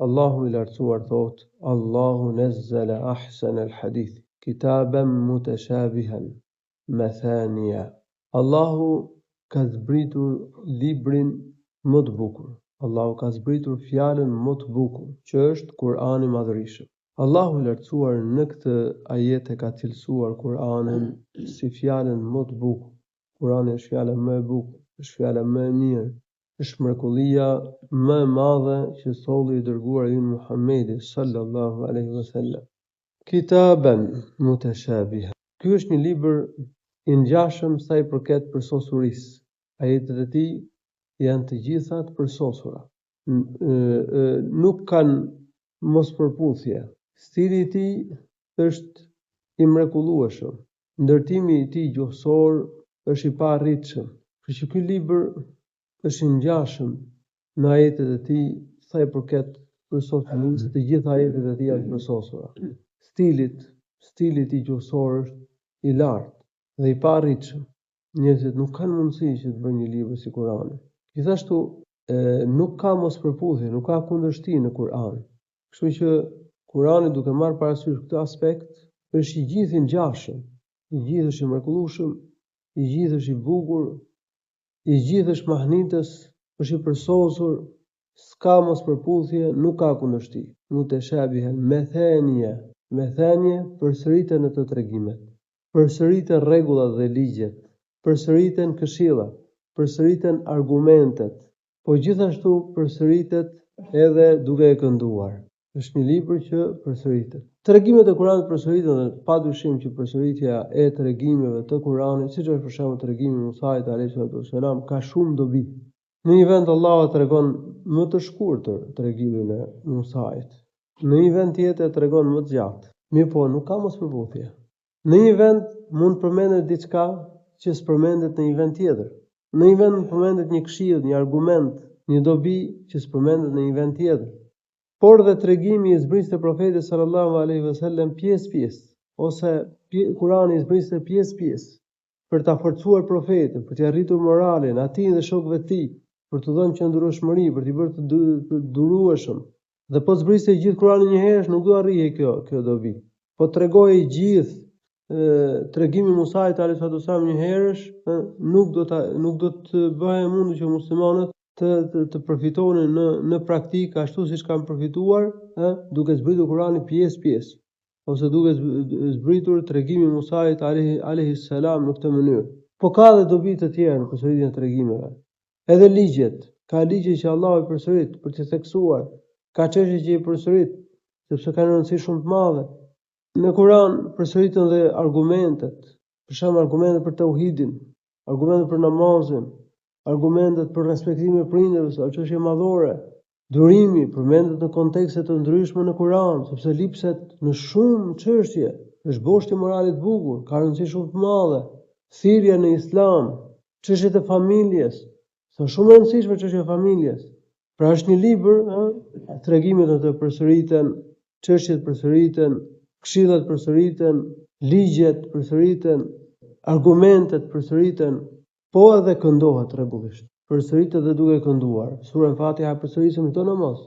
Allahu i lartësuar thot: Allahu nazzala ahsana al-hadith kitaban mutashabihan mathaniya. Allahu ka zbritur librin më të bukur. Allahu ka zbritur fjalën më të bukur, që është Kur'ani i Madhërisht. Allahu i lartësuar në këtë ajet e ka cilësuar Kur'anin si fjalën më të bukur. Kur'ani është fjala më e bukur, është fjala më e mirë, është mrekullia më e madhe që solli i dërguari ynë Muhamedi sallallahu alaihi wasallam. Kitaban mutashabiha. Ky është një libër i ngjashëm sa i përket përsosurisë. Ajetet e tij janë të gjitha të përsosura. Nuk kanë mospërputhje. Stili i tij është i mrekullueshëm. Ndërtimi i tij gjuhësor është i paarritshëm. Kështu që ky libër është i ngjashëm në ajetet e tij sa i përket përsosurisë, të gjitha ajetet e tij janë përsosura. Stili i tij gjuhësor është i lartë dhe i paarritshëm. Njerëzit nuk kanë mundësi që të bëjnë një libër si Kurani. Gjithashtu nuk ka mospërputhje, nuk ka kundërshtim në Kur'an. Kështu që Kurani, duke marrë parasysh këtë aspekt, është i gjithë i ngjashëm, i gjithë është i mrekullueshëm, i gjithë është i bukur, i gjithë është mahnitës, është i përsosur, s'ka mospërputhje, nuk ka kundërshtim. Mutashabihan mathaniya. Mathaniya përsëriten në të tregimet, përsëriten rregullat dhe ligjet, përsëriten këshillat, përsëriten argumentet, po gjithashtu përsëritet edhe duke e kënduar. Është një libër që përsëritet. Tregimet e Kuranit përsëriten dhe padyshim që përsëritja e tregimeve të Kuranit, siç është për shembull tregimi i Musait alayhis salam, ka shumë dobi. Në një vend Allahu tregon më të shkurtër tregimin e Musait. Në një vend tjetër tregon më të gjatë. Mirë po, nuk ka mospërputhje. Në një vend mund përmendet diçka që s'përmendet në një vend tjetër. Në një vend përmendet një këshill, një argument, një dobi që s'përmendet në një vend tjetër. Por dhe tregimi i zbrisë të profetit sallallahu alaihi wasallam pjesë-pjesë, ose Kurani i zbrisë pjesë-pjesë, për ta forcuar profetin, për t'i arritur moralin, atij dhe shokëve të tij, për të dhënë qëndrueshmëri, për t'i bërë të durueshëm. Dhe po zbrisë gjithë Kurani një herësh, nuk do arrihej kjo dobi. Po tregoi gjithë tregimi i Musait alayhi salam një herësh, nuk do të bëhej mundur që muslimanët të përfitonin në praktikë ashtu siç kanë përfituar, duke zbritur Kurani pjesë-pjesë, ose duke zbritur tregimi i Musait alayhi salam në këtë mënyrë. Po ka edhe dobi të tjera në përsëritjen e tregimeve. Edhe ligjet, ka ligje që Allahu i përsërit për të theksuar, ka çështje që i përsërit sepse kanë rëndësi shumë të madhe. Në Kur'an përsëriten dhe argumentet, për shembull argumentet për tauhidin, argumentet për namazin, argumentet për respektimin e prindërve, çështje madhore. Durimi përmendet në kontekste të ndryshme në Kur'an, sepse lipset në shumë çështje, është boshti moralit bukur, ka rëndësi shumë të madhe. Thirrja në Islam, çështjet e familjes, është shumë e rëndësishme çështja e familjes. Pra është një libër, tregimet e të përsëriten, çështjet përsëriten, këshillat përsëriten, ligjet përsëriten, argumentet përsëriten, po edhe këndohet rregullisht. Përsëritet dhe duke kënduar. Sura Fatiha përsëritet çdo namaz,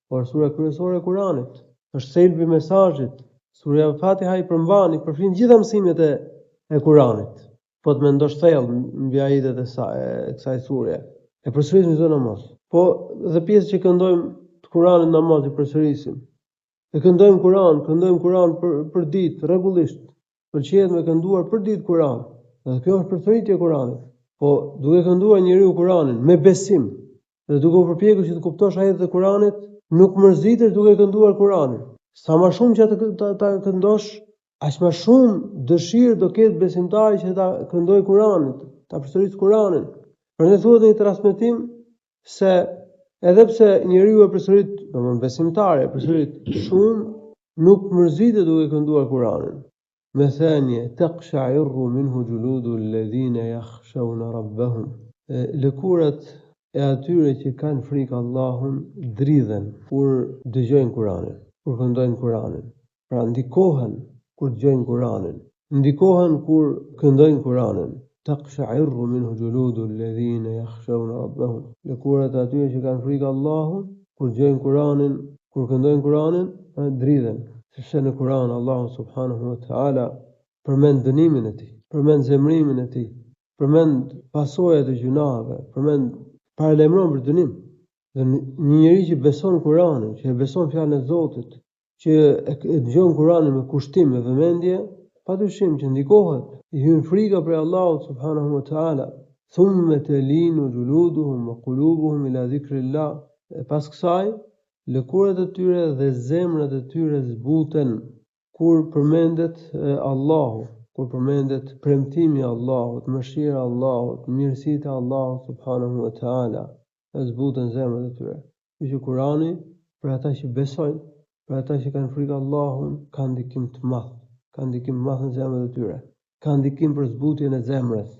por sura kryesore e Kuranit është thelbi i mesazhit. Sura Fatiha i përmban, i përfshin gjitha mësimet e Kuranit. Po të mendosh thellë mbi ajetet e kësaj sure. E përsërisim çdo namaz. Po dhe pjesë që këndojmë të Kuranit namaz i përsërisim. E këndojmë Kur'an për ditë rregullisht. Pëlqejet me kënduar për ditë Kur'an. Dhe kjo është përsëritje e Kur'anit. Po duke kënduar njeriu Kur'anin me besim dhe duke u përpjekur që të kuptosh ajetet e Kur'anit, nuk mërzitesh duke kënduar Kur'anin. Sa më shumë që ta këndosh, aq më shumë dëshirë do ketë besimtari që ta këndojë Kur'anin, ta përsërisë Kur'anin. Prandaj thuhet në një transmetim se edhe pse njeriu e përsërit, domthonë besimtari e përsërit shumë, nuk mërzitet duke kënduar Kur'anin. Mathaniya taqsha'irru minhu juludu alladhina yakhshawna rabbahum. Lëkurat e atyre që kanë frikë Allahun dridhen kur dëgjojnë Kur'anin, kur këndojnë Kur'anin. Pra ndikohen kur dëgjojnë Kur'anin, ndikohen kur këndojnë Kur'anin. Taqsha'irru minhu juludu alladhina yakhshawna rabbahum. Lëkurat e atyre që kanë frikë Allahun kur dëgjojnë Kur'anin, kur këndojnë Kur'anin, dridhen, sepse në Kur'an Allahu subhanahu wa taala përmend dënimin e tij, përmend zemrimin e tij, përmend pasojat e gjunave, përmend paralajmëron për dënim. Dhe një njeri që beson Kur'anin, që e beson fjalën e Zotit, që e dëgjon Kur'anin me kushtim, me vëmendje, padyshim që ndikohet, i hyn frika për Allahut subhanahu wa taala. Thumma talinu juluduhum wa qulubuhum ila dhikrillah. E pas kësaj, lëkurat e tyre dhe zemrat e tyre zbuten kur përmendet Allahu, kur përmendet premtimi i Allahut, mëshira e Allahut, mirësitë e Allahut subhanahu wa taala, zbuten zemrat e tyre. Që Kurani për ata që besojnë, për ata që kanë frikë Allahun, ka ndikim të madh, ka ndikim të madh në zemrat e tyre, ka ndikim për zbutjen e zemrës.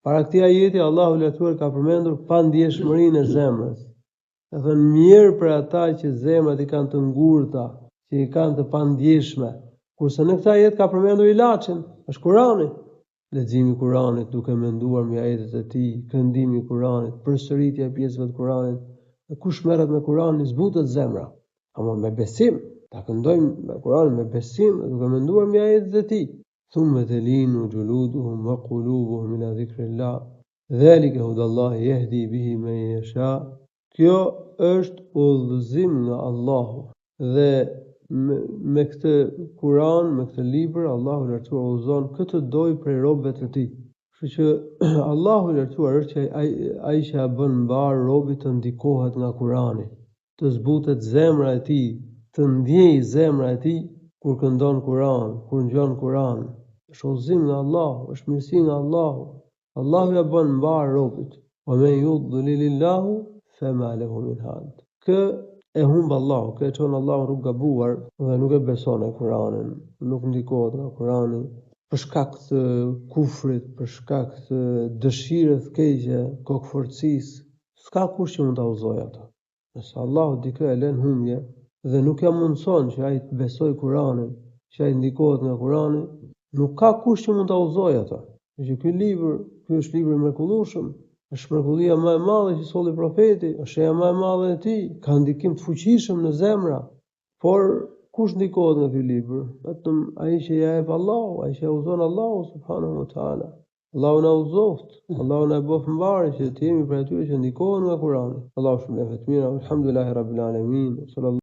Para këtij ajeti Allahu i Lartësuar ka përmendur pandjeshmërinë e zemrës. Ka thënë mirë për ata që zemrat i kanë të ngurta, që i kanë të pandjeshme. Kurse në këtë ajet ka përmendur ilaçin, është Kurani. Leximi i Kuranit duke menduar mbi ajetet e tij, këndimi i Kuranit, përsëritja e pjesëve të Kuranit. Kush merret me Kuranin zbutet zemra. Ama me besim, ta këndojmë me Kuranin me besim, duke menduar mbi ajetet e tij. Thumma talinu juluduhum wa qulubuhum ila dhikrillah. Dhalika hudallahi yahdi bihi man yasha. Kjo është udhëzim nga Allahu dhe me këtë Kur'an, me këtë libër, Allahu i Lartësuar udhëzon këtë doj prej robëve të tij. Kështu që Allahu i Lartësuar është që ai që ja bën mbar robit të ndikohet nga Kur'ani, të zbutet zemra e tij, të ndjej zemra e tij kur këndon Kur'an, kur ngjon Kur'an. Është udhëzim nga Allahu, është mirësi nga Allahu. Allahu ja bën mbar robit. Wa man yudlilillahu fema lahu min had. Kë e humb Allahu, kë e çon Allahu rrugë gabuar dhe nuk e beson e Kur'anin, nuk ndikohet nga Kur'ani për shkak të kufrit, për shkak të dëshirës të keqe, kokforcisë, s'ka kush që mund ta udhëzojë atë. Nëse Allahu dikë e lën humbje dhe nuk ja mundson që ai të besojë Kur'anin, që ai ndikohet nga Kur'ani, nuk ka kush që mund ta udhëzojë atë. Që ky libër, ky është libër i mrekullueshëm. Është mrekullia më e madhe që solli profeti, është shenja më e madhe e tij, ka ndikim të fuqishëm në zemra. Por kush ndikohet nga ky libër? Vetëm ai që ja jep Allahu, ai që udhëzon Allahu subhanahu wa taala. Allahu na udhëzoft, Allahu na bëf mbarë që të jemi prej atyre që ndikohen nga Kurani. Allahu shpëlbeft mirë, alhamdulillahi rabbil alamin.